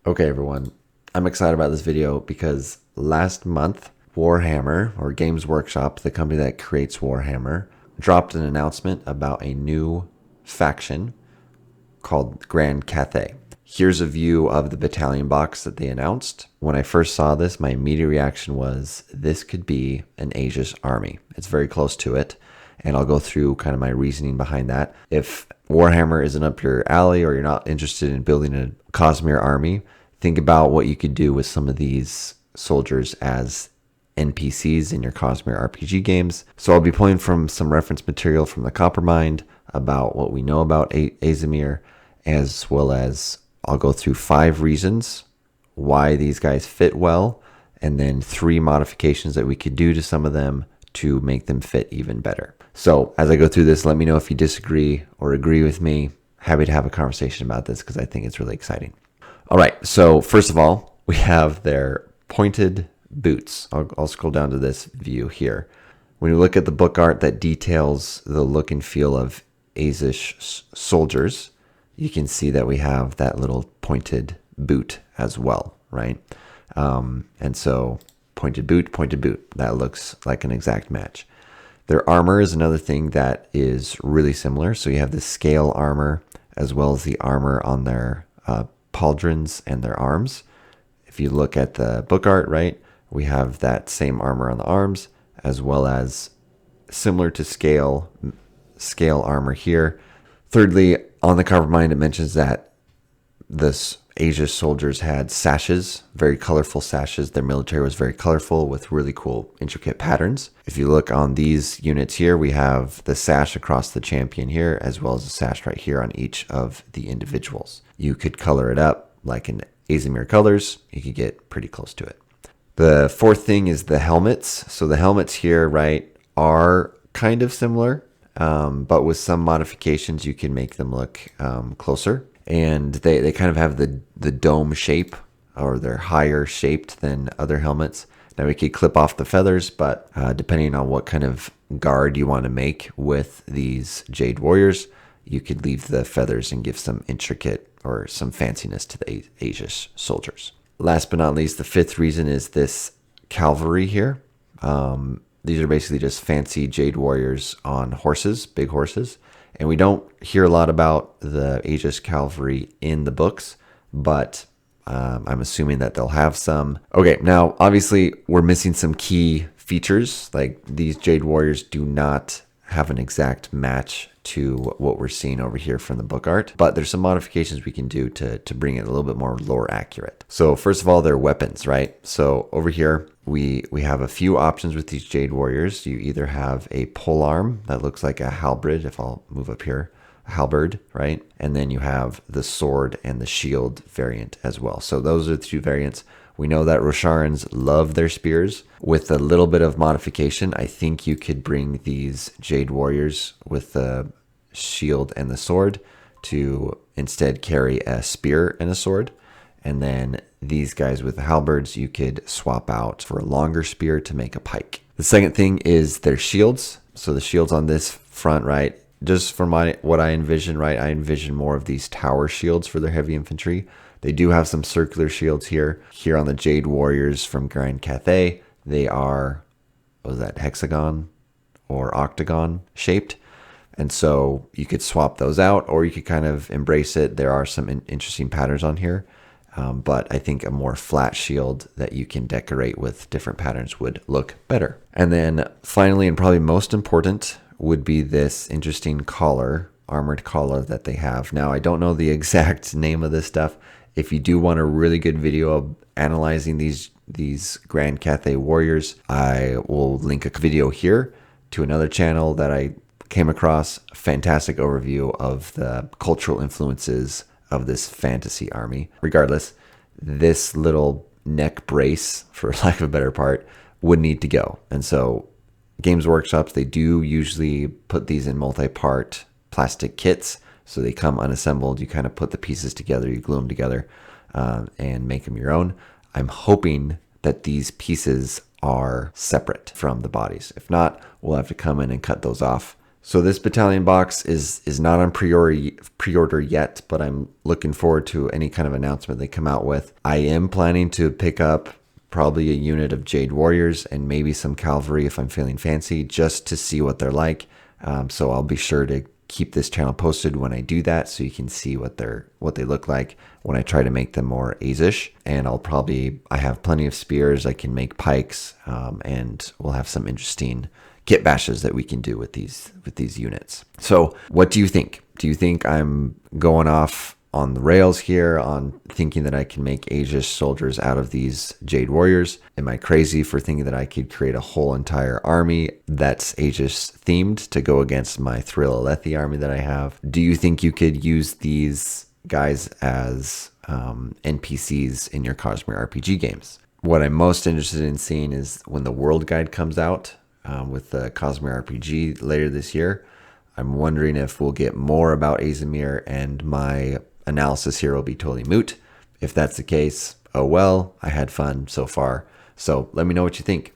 Okay, everyone, I'm excited about this video because last month, Warhammer, or Games Workshop, the company that creates Warhammer, dropped an announcement about a new faction called Grand Cathay. Here's a view of the battalion box that they announced. When I first saw this, my immediate reaction was, this could be an Azish army. It's very close to it, and I'll go through kind of my reasoning behind that. If Warhammer isn't up your alley or you're not interested in building a Cosmere army, think about what you could do with some of these soldiers as NPCs in your Cosmere RPG games. So I'll be pulling from some reference material from the Coppermind about what we know about Azimir, as well as I'll go through 5 reasons why these guys fit well, and then 3 modifications that we could do to some of them to make them fit even better. So as I go through this, let me know if you disagree or agree with me. Happy to have a conversation about this because I think it's really exciting. All right, so first of all, we have their pointed boots. I'll scroll down to this view here. When you look at the book art that details the look and feel of Azish soldiers, you can see that we have that little pointed boot as well, right? And so pointed boot, that looks like an exact match. Their armor is another thing that is really similar. So you have the scale armor as well as the armor on their pauldrons and their arms. If you look at the book art, right, we have that same armor on the arms as well as similar to scale armor here. Thirdly, on the Coppermind, it mentions that this Azish soldiers had sashes, very colorful sashes. Their military was very colorful with really cool, intricate patterns. If you look on these units here, we have the sash across the champion here, as well as a sash right here on each of the individuals. You could color it up like in Azimir colors. You could get pretty close to it. The fourth thing is the helmets. So the helmets here, right, are kind of similar, but with some modifications, you can make them look closer. And they kind of have the dome shape, or they're higher shaped than other helmets. Now we could clip off the feathers, but depending on what kind of guard you want to make with these Jade Warriors, you could leave the feathers and give some intricate or some fanciness to the Azish soldiers. Last but not least, the fifth reason is this cavalry here. These are basically just fancy Jade Warriors on horses, big horses. And we don't hear a lot about the Azish cavalry in the books, but I'm assuming that they'll have some. Okay, now obviously we're missing some key features. Like these Jade Warriors do not have an exact match to what we're seeing over here from the book art, but there's some modifications we can do to bring it a little bit more lore accurate. So first of all, their weapons, right? So over here, we have a few options with these Jade Warriors. You either have a polearm that looks like a halberd, if I'll move up here, a halberd, right? And then you have the sword and the shield variant as well. So those are the 2 variants. We know that Rosharans love their spears. With a little bit of modification, I think you could bring these Jade Warriors with the shield and the sword to instead carry a spear and a sword. And then these guys with the halberds, you could swap out for a longer spear to make a pike. The second thing is their shields. So the shields on this front, right, just from what I envision, right, I envision more of these tower shields for their heavy infantry. They do have some circular shields here. Here on the Jade Warriors from Grand Cathay, they are, what was that, hexagon or octagon shaped. And so you could swap those out, or you could kind of embrace it. There are some interesting patterns on here. But I think a more flat shield that you can decorate with different patterns would look better. And then finally, and probably most important, would be this interesting collar, armored collar that they have. Now, I don't know the exact name of this stuff. If you do want a really good video of analyzing these Grand Cathay Warriors, I will link a video here to another channel that I came across. Fantastic overview of the cultural influences of this fantasy army. Regardless, this little neck brace, for lack of a better part, would need to go. And so Games Workshops, they do usually put these in multi-part plastic kits. So they come unassembled. You kind of put the pieces together, you glue them together, and make them your own. I'm hoping that these pieces are separate from the bodies. If not, we'll have to come in and cut those off So this battalion box is not on pre-order yet, but I'm looking forward to any kind of announcement they come out with. I am planning to pick up probably a unit of Jade Warriors and maybe some cavalry if I'm feeling fancy, just to see what they're like. So I'll be sure to keep this channel posted when I do that, so you can see what they look like when I try to make them more Azish. And I have plenty of spears. I can make pikes, and we'll have some interesting kit bashes that we can do with these units. So what do you think? Do you think I'm going off on the rails here on thinking that I can make Azish soldiers out of these Jade Warriors? Am I crazy for thinking that I could create a whole entire army that's Azish themed to go against my Thrill Alethi army that I have? Do you think you could use these guys as NPCs in your Cosmere RPG games? What I'm most interested in seeing is when the world guide comes out with the Cosmere RPG later this year. I'm wondering if we'll get more about Azimir, and my analysis here will be totally moot. If that's the case, oh well, I had fun so far. So let me know what you think.